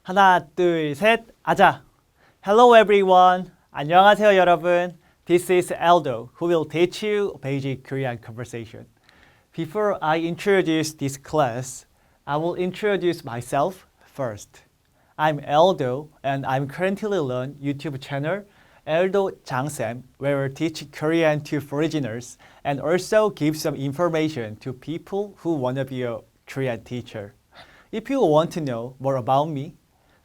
하나, 둘, 셋, 아자! Hello everyone! 안녕하세요 여러분. This is Eldo, who will teach you basic Korean conversation. Before I introduce this class, I will introduce myself first. I'm Eldo, and I'm currently learning YouTube channel Eldo Jang where I teach Korean to foreigners and also give some information to people who want to be a Korean teacher. If you want to know more about me,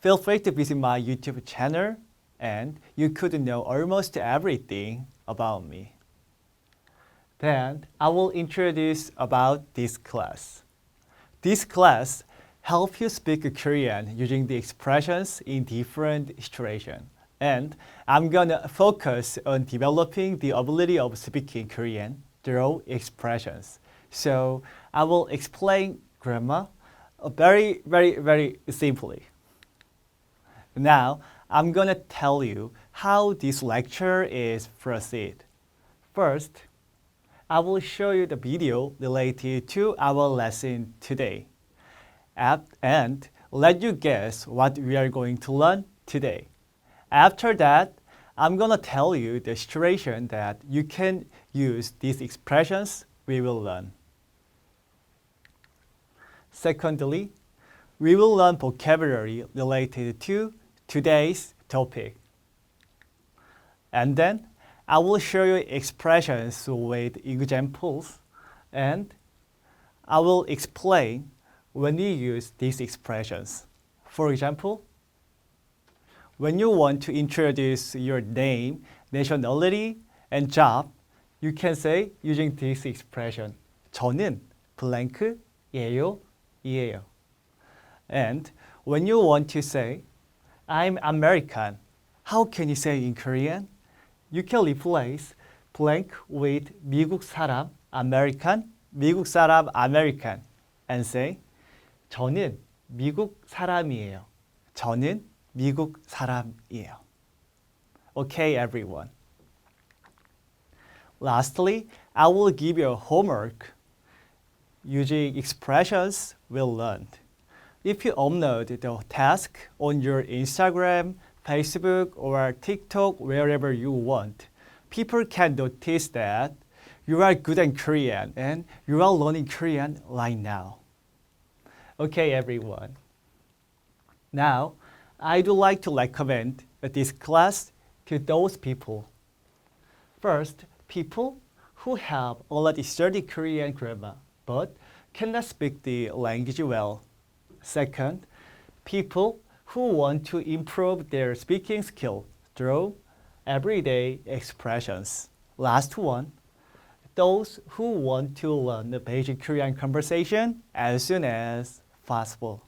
feel free to visit my YouTube channel and you could know almost everything about me. Then I will introduce about this class. This class helps you speak Korean using the expressions in different situations. And I'm gonna focus on developing the ability of speaking Korean through expressions. So I will explain grammar very simply. Now, I'm gonna tell you how this lecture is proceed. First, I will show you the video related to our lesson today. And let you guess what we are going to learn today. After that, I'm gonna tell you the situation that you can use these expressions we will learn. Secondly, we will learn vocabulary related to today's topic. And then I will show you expressions with examples and I will explain when you use these expressions. For example, when you want to introduce your name, nationality, and job, you can say using this expression. 저는 블랭크예요, 이에요. And when you want to say, I'm American, how can you say in Korean? You can replace blank with 미국 사람, American, 미국 사람, American, and say, 저는 미국 사람이에요. 저는 미국 사람이에요. Okay, everyone. Lastly, I will give you a homework using expressions we learned. If you upload the task on your Instagram, Facebook, or TikTok, wherever you want, people can notice that you are good at Korean and you are learning Korean right now. Okay, everyone. Now, I'd like to recommend this class to those people. First, people who have already studied Korean grammar but cannot speak the language well. Second, people who want to improve their speaking skill through everyday expressions. Last one, those who want to learn the basic Korean conversation as soon as possible.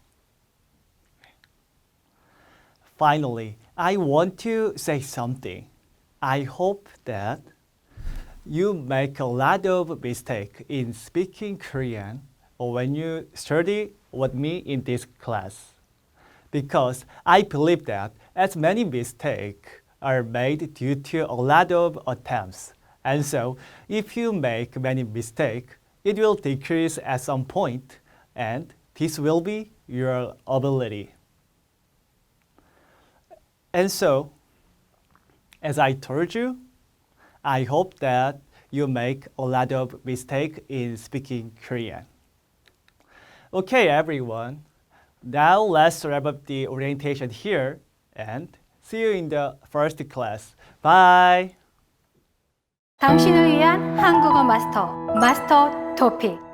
Finally, I want to say something. I hope that you make a lot of mistakes in speaking Korean or when you study with me in this class. Because I believe that as many mistakes are made due to a lot of attempts. And so, if you make many mistakes, it will decrease at some point, and this will be your ability. And so, as I told you, I hope that you make a lot of mistakes in speaking Korean. Okay, everyone. Now let's wrap up the orientation here and see you in the first class. Bye! 당신을 위한 한국어 마스터 토픽